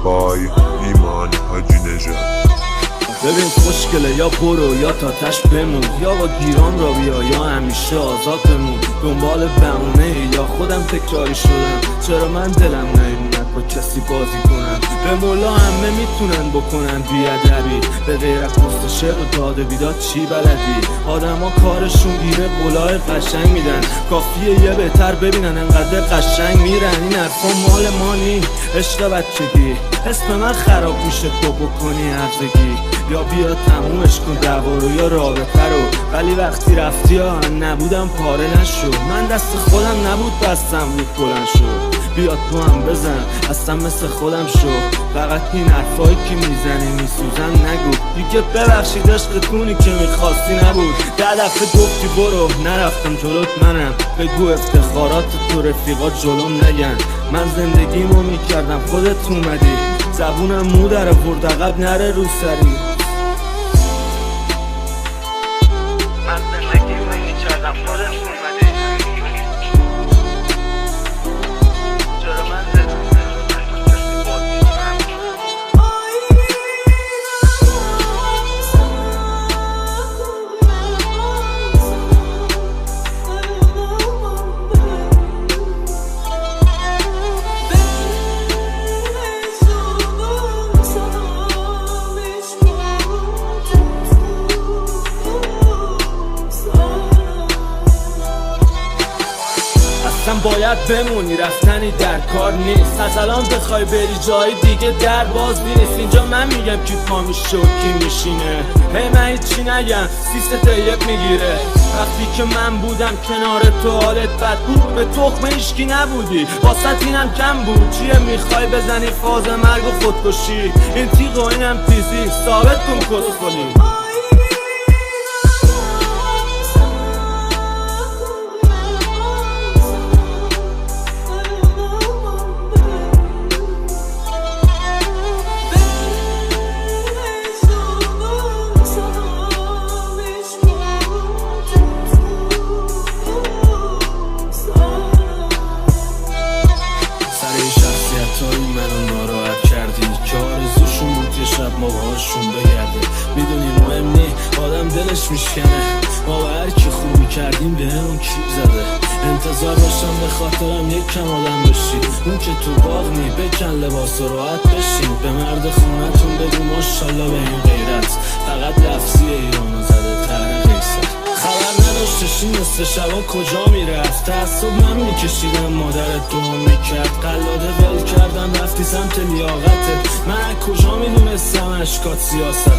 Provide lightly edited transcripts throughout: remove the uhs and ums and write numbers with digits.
بای ایمان حاجی نژاد. ببین خوشگله یا برو یا تا تش بمون، یا با گیرام را بیا یا همیشه آزاد بمون. دنبال بهونه یا خودم تکراری شدم، چرا من دلم نیومد با کسی بازی کنم. به مولا همه میتونن بکنن بیادبی، به غیر از پست شعر و داد و بیداد چی بلدی؟ آدما کارشون گیره قولای قشنگ میدن، کافیه یه بهتر ببینن انقدر قشنگ میرن. این حرفا مال ما نی، عشق بچگی. اسم من خراب میشه تو بکنی عرضگی، یا بیا تمومش کن دعوا رو یا رابطه رو. ولی وقتی رفتی ها نبودم پاره نشو، من دست خودم نبود بستم رود بلند شد. بیاد تو هم بزن اصلا مثل خودم شو، فقط این حرفایی که میزنی میسوزن نگو. دیگه ببخشید عشقتونی که میخواستی نبود. 10 دفعه گفتی برو نرفتم جلوت منم، بگو افتخارات تو رفیقات جلوم نگن. من زندگیمو میکردم خودت اومدی، زبونم مو در آورد عقب نره رو سری. من زندگیمو میکردم خودت اومدی، چرا من باید بمونی، رفتنی در کار نیست. از الان بخوای بری جای دیگه در باز نیست. اینجا من میگم کی پا میشه و کی میشینه، هی من هیچی نگم سیست طیب میگیره. وقتی که من بودم کنار تو حالت بد بود، به تخم هیچکی نبودی واسط اینم کم بود. چیه میخوای بزنی فاز مرگ و خودکشی؟ این تیغ و اینم تیزی ثابت کن کسخلی. ما باهاشون بگرده، میدونی مهم نی آدم دلش میشکنه. ما به هر کی خوبی کردیم به همون کیب زده. انتظار داشتم به خاطرم یک کم آدم بشی، اون که تو باغ نی بکن لباس و راحت بشین. به مرد خونتون بگو ماشالله به این غیرت، فقط لفظی ایرانو زده تره قیصر. خبر نداشتش این مثل شبا کجا میرفت، تعصب من میکشیدم مادرت دوم میکرد. قلاده ول کردم رفتی سمت لیاقتت، من کجا میدونستم اشکات سیاسته.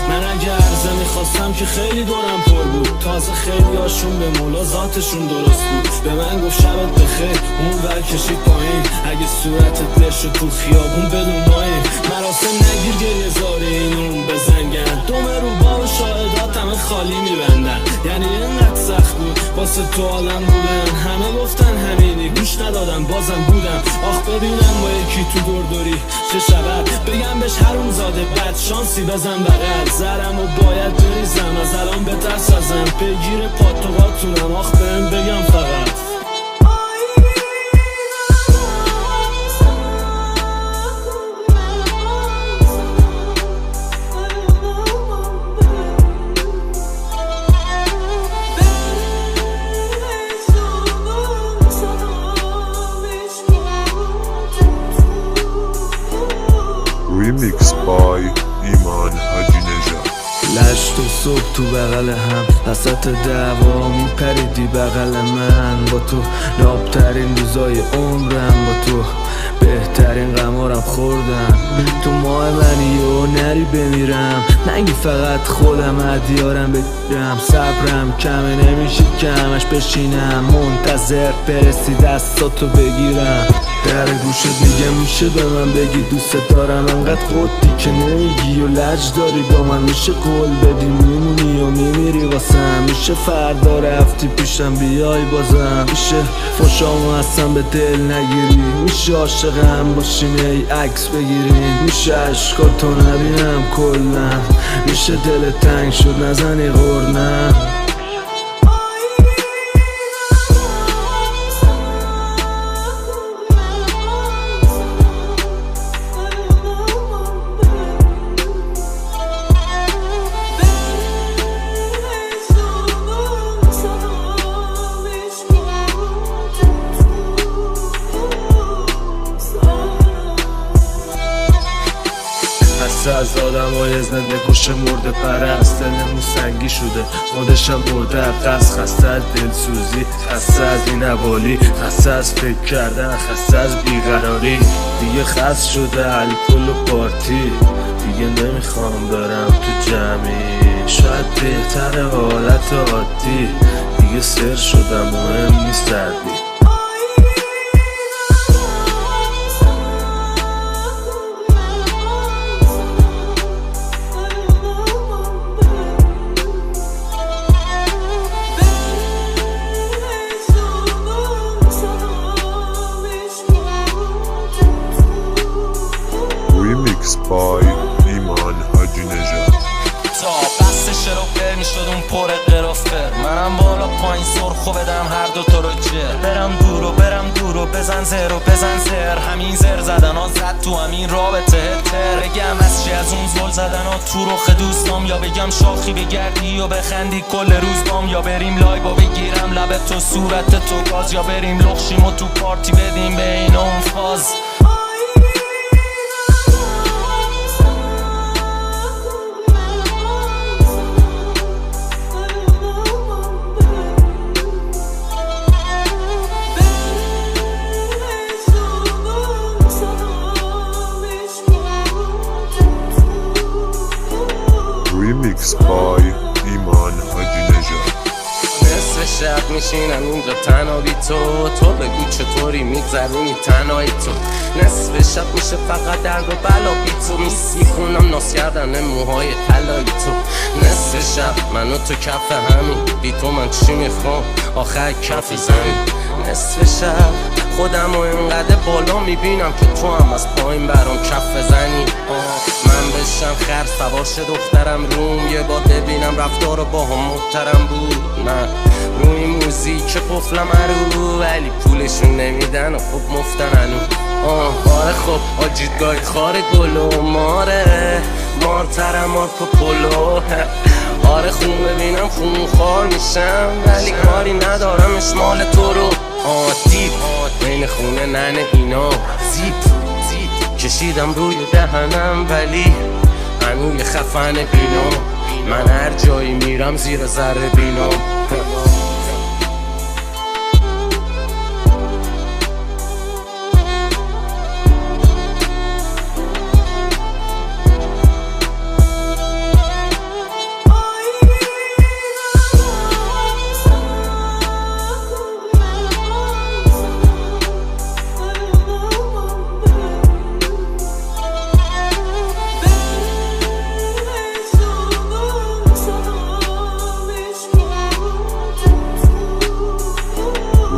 من اگه عرضه میخواستم که خیلی دورم پر بود، تازه خیلی هاشون به مولا ذاتشون درست بود. به من گفت شبت بخیر اون ور کشید پایین، اگه صورتت لشه تو خیابون بدون ماین. مراسم نگیر گریه زاره این اون بزنگن، دومه رو باب شاهدات همه خالی میبندن. یعنی اینقدر سخت بود واسه تو آدم بودن، همه گفتن همینی گوش ندادم بازم بودم. آخ ببینم با یکی تو دوردوری چه شود، بگم بهش هرون زاده بد شانسی بزن بغل. زرم و باید بریزم از الان بترس ازم، پیگیر پاتوقاتونم آخ بهم بگم فقط. ریمیکس بای ایمان حاجی نژاد. لشت و صبح تو بغل هم وسط دعوا میپریدی بغل من. با تو نابترین روزای عمرم، با تو بهترین غمارم خوردم. تو ماه منی و نری بمیرم، نگی فقط خودم عدیارم بگیرم. صبرم کمه نمیشه که همش بشینم منتظر برسی دستاتو بگیرم. در گوشت میگه میشه به من بگی دوست دارم، انقدر خودی که نمیگی و لج داری با من. میشه قول بدی میمونی و میمیری واسم، میشه فردا رفتی پیشم بیای بازم. میشه فشامو اصلا به دل نگیری، میشه عاشقم باشیم ای عکس بگیریم. میشه عشقاتو نبینم کلا، میشه دل تنگ شد نزنی غرنم. خسته از آدم های زنده کش مرده پرست، دلمون سنگی شده خودشم برده قصد، خسته از دلسوزی، خسته از این حوالی، خسته از فکر کردن، خسته از بیقراری. دیگه خسته شده الکل و پارتی، دیگه نمیخوام برم تو جمعی، شاید بهتر حالت عادی، دیگه سر شدم مهم نیست سردی. Remix by ایمان حاجی نژاد. تا بست شروفر میشد اون پر قرافر، منم بالا پایین سرخو بدم هر دو تا رو جر، برم دور و بزن زر و بزن زر، همین زر زدن ها زد تو همین رابطه تر، بگم از چی از اون زل زدن ها تو رخ دوستام، یا بگم شاخی بگردی و بخندی کل روز بام، یا بریم لایو و بگیرم لب تو صورت تو گاز، یا بریم لخشیم و تو پارتی بدیم به این اون فاز. Remix by ایمان حاجی نژاد. نصف شب میشینم اینجا تنها بی تو بگو چطوری میگذرونی تنهایی تو، نصف شب میشه فقط درد و بلا بی تو، میخونم ناس کردن موهای طلایی تو، نصف شب منو تو کف همین، بی تو من چی میخوام آخر کفی زمین، نصف شب خودم و اینقدر بالا میبینم که تو هم از پایین برام کف بزنی، من بشم خر سوار شه دخترم روم، یه بار ببینم رفتار با هم محترم بود، نه روی موزیک قفلم رو، ولی پولشون نمیدن و خب مفتن هنو. آره خب آجیدگاه خار گل و ماره مارترم مارکو پولو، آره خون ببینم خون خار میشم، ولی کاری ندارمش مال تو رو، دیپ بین خونه ننه اینا زیپ کشیدم روی دهنم، ولی هنوی خفن بینا، من هر جایی میرم زیر ذره بینا.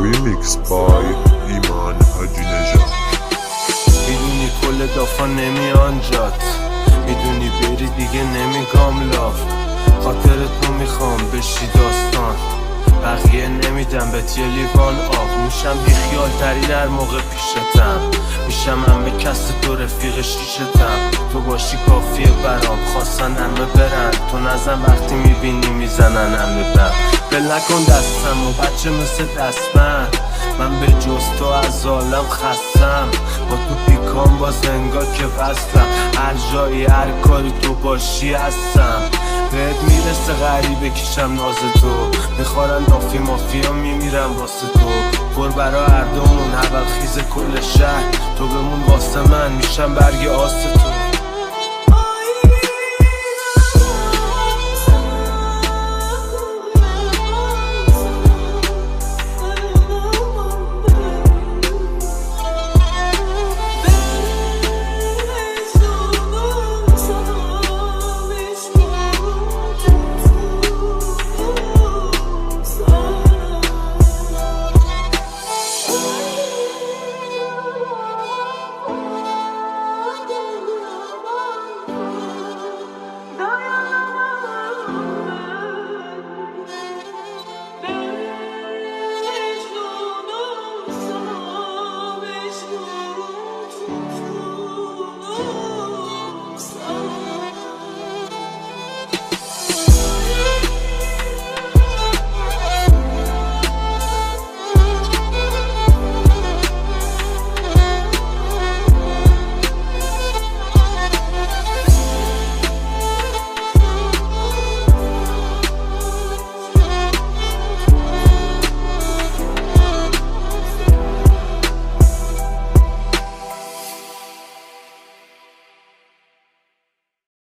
Remix by ایمان حاجی نژاد. میدونی کل دافا نمیان جات، میدونی بری دیگه نمیگم لاف، خاطرتو میخوام بشی داستان، بقیه نمیدم بهت یه لیوان آب، میشم بیخیال ترین هر موقع پیشتم، میشم همه کس تو رفیق شیشتم، تو باشی کافیه برام، خواستن همه برن، تو نزن وقتی میبینی میزنن همه بر، بل نکن دستم و بچه مثل دستمند، من به جز تو از عالم خستم، با تو پیکام باز انگار که وصلم، هر جایی هر کاری تو باشی هستم، بهت میرسه غریبه کشم ناز تو، میخورن دافی مافیا میمیرم واسه تو، پر برا هر دومون اول خیز کل شهر، تو بمون واسه من میشم برگ آس تو.